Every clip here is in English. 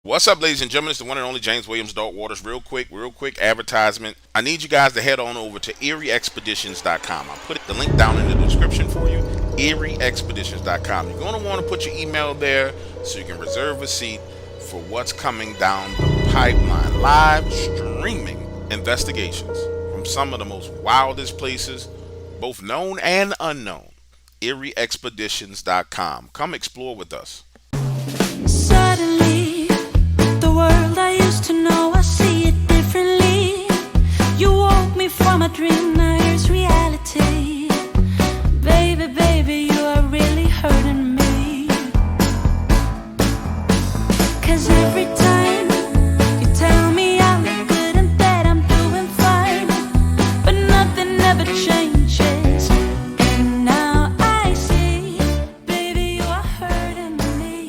What's up, ladies and gentlemen? It's the one and only James Williams Dog Waters. Real quick advertisement. I need you guys to head on over to erieexpeditions.com. I'll put the link down in the description for you. erieexpeditions.com. You're going to want to put your email there so you can reserve a seat for what's coming down the pipeline. Live streaming investigations from some of the most wildest places, both known and unknown. erieexpeditions.com. Come explore with us. Suddenly, the world I used to know, I see it differently. You woke me from a dream, now here's reality. Baby, you are really hurting me. 'Cause every time you tell me I look good and that I'm doing fine, but nothing ever changes. And now I see, baby, you are hurting me.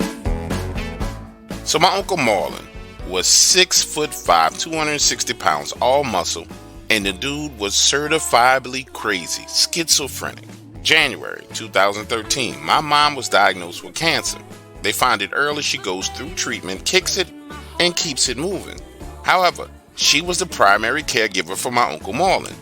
So my Uncle Marlon was 6'5", 260 pounds, all muscle, and the dude was certifiably crazy, schizophrenic. January 2013, my mom was diagnosed with cancer. They find it early, she goes through treatment, kicks it, and keeps it moving. However, she was the primary caregiver for my Uncle Marlon.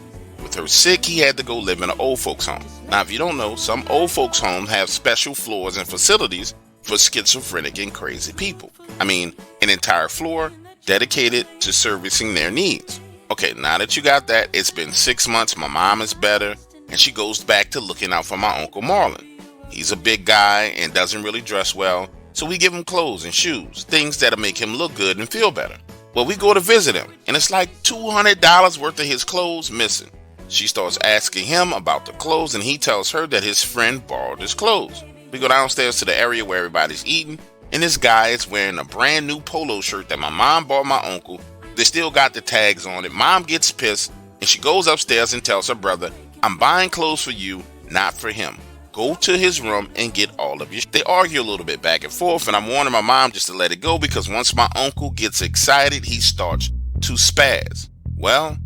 With her sick, he had to go live in an old folks home. Now, if you don't know, some old folks homes have special floors and facilities for schizophrenic and crazy people. I mean, an entire floor dedicated to servicing their needs. Okay, now that you got that, it's been 6 months, my mom is better, and she goes back to looking out for my Uncle Marlon. He's a big guy and doesn't really dress well, so we give him clothes and shoes, things that'll make him look good and feel better. Well, we go to visit him, and it's like $200 worth of his clothes missing. She starts asking him about the clothes, and he tells her that his friend borrowed his clothes. We go downstairs to the area where everybody's eating, and this guy is wearing a brand new polo shirt that my mom bought my uncle. They still got the tags on it. Mom gets pissed, and she goes upstairs and tells her brother, "I'm buying clothes for you, not for him. Go to his room and get all of your." They argue a little bit back and forth, and I'm warning my mom just to let it go because once my uncle gets excited, he starts to spaz. Well,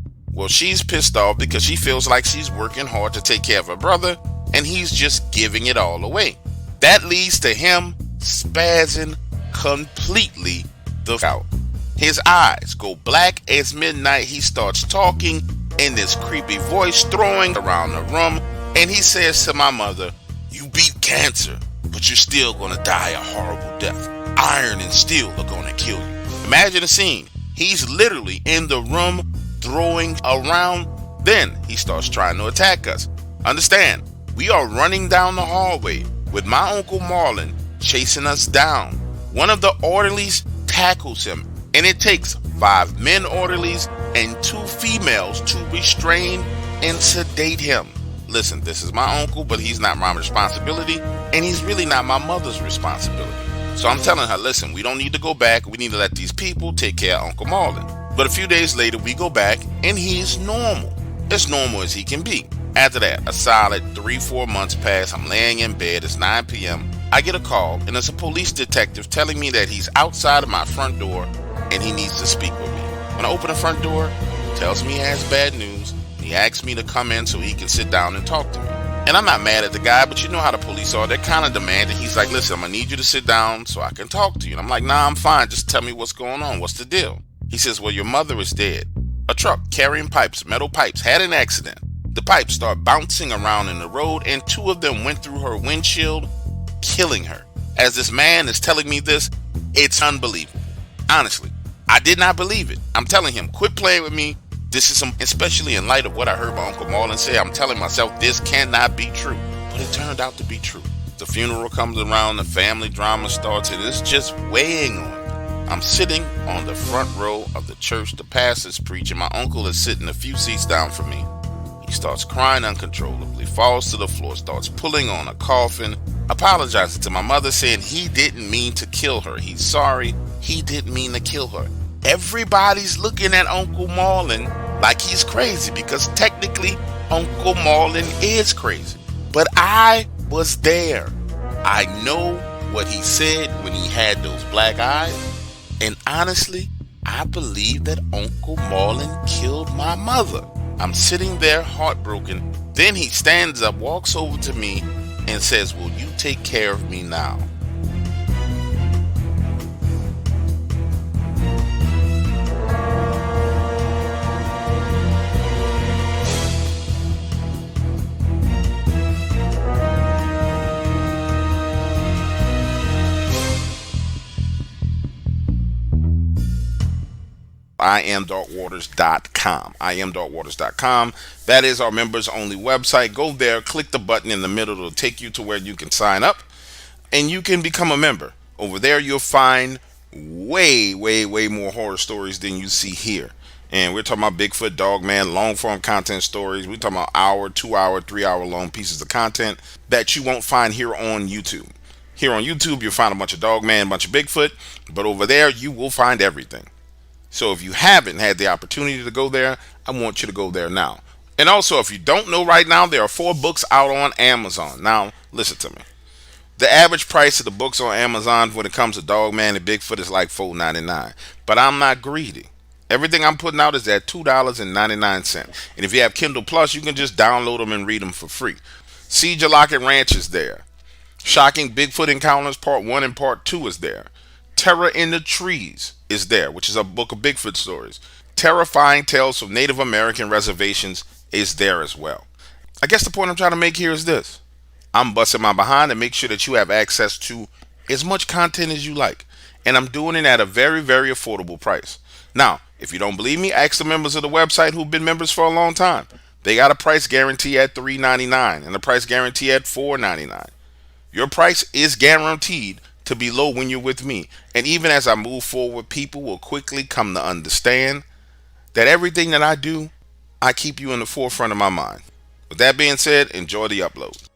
she's pissed off because she feels like she's working hard to take care of her brother, and he's just giving it all away. That leads to him spazzing completely the out. His eyes go black as midnight. He starts talking in this creepy voice, throwing around the room, and he says to my mother, "You beat cancer, but you're still gonna die a horrible death. Iron and steel are gonna kill you." Imagine the scene. He's literally in the room throwing around. Then he starts trying to attack us. Understand, we are running down the hallway with my Uncle Marlon chasing us down. One of the orderlies tackles him, and it takes 5 men orderlies and 2 females to restrain and sedate him. Listen, this is my uncle, but he's not my responsibility, and he's really not my mother's responsibility. So I'm telling her, listen, we don't need to go back. We need to let these people take care of Uncle Marlon. But a few days later, we go back, and he's normal. As normal as he can be. After that, a solid 3-4 months pass. I'm laying in bed. It's 9 p.m. I get a call, and it's a police detective telling me that he's outside of my front door, and he needs to speak with me. When I open the front door, he tells me he has bad news. He asks me to come in so he can sit down and talk to me. And I'm not mad at the guy, but you know how the police are. They're kind of demanding. He's like, "Listen, I'm going to need you to sit down so I can talk to you." And I'm like, "Nah, I'm fine. Just tell me what's going on. What's the deal?" He says, "Well, your mother is dead. A truck carrying pipes, metal pipes, had an accident. The pipes start bouncing around in the road, and 2 of them went through her windshield, killing her." As this man is telling me this, it's unbelievable. Honestly, I did not believe it. I'm telling him, quit playing with me. This is especially in light of what I heard my Uncle Marlon say, I'm telling myself this cannot be true. But it turned out to be true. The funeral comes around, the family drama starts, and it's just weighing on me. I'm sitting on the front row of the church. The pastor's preaching. My uncle is sitting a few seats down from me. He starts crying uncontrollably, falls to the floor, starts pulling on a coffin, apologizing to my mother, saying he didn't mean to kill her. He's sorry. He didn't mean to kill her. Everybody's looking at Uncle Marlon like he's crazy because technically Uncle Marlon is crazy. But I was there. I know what he said when he had those black eyes. And honestly, I believe that Uncle Marlon killed my mother. I'm sitting there heartbroken. Then he stands up, walks over to me, and says, "Will you take care of me now?" iamdarkwaters.com. iamdarkwaters.com. That is our members only website. Go there, click the button in the middle. It'll take you to where you can sign up and you can become a member. Over there, you'll find way, way, way more horror stories than you see here. And we're talking about Bigfoot, Dogman, long form content stories. We're talking about hour, 2 hour, 3 hour long pieces of content that you won't find here on YouTube. Here on YouTube, you'll find a bunch of Dogman, a bunch of Bigfoot, but over there, you will find everything. So if you haven't had the opportunity to go there, I want you to go there now. And also, if you don't know right now, there are 4 books out on Amazon. Now, listen to me. The average price of the books on Amazon when it comes to Dogman and Bigfoot is like $4.99. But I'm not greedy. Everything I'm putting out is at $2.99. And if you have Kindle Plus, you can just download them and read them for free. Siege of Locket Ranch is there. Shocking Bigfoot Encounters Part 1 and Part 2 is there. Terror in the Trees is there, which is a book of Bigfoot stories. Terrifying Tales from Native American Reservations is there as well. I guess the point I'm trying to make here is this. I'm busting my behind to make sure that you have access to as much content as you like. And I'm doing it at a very, very affordable price. Now, if you don't believe me, ask the members of the website who've been members for a long time. They got a price guarantee at $3.99 and a price guarantee at $4.99. Your price is guaranteed to be low when you're with me. And even as I move forward, people will quickly come to understand that everything that I do, I keep you in the forefront of my mind. With that being said, enjoy the upload.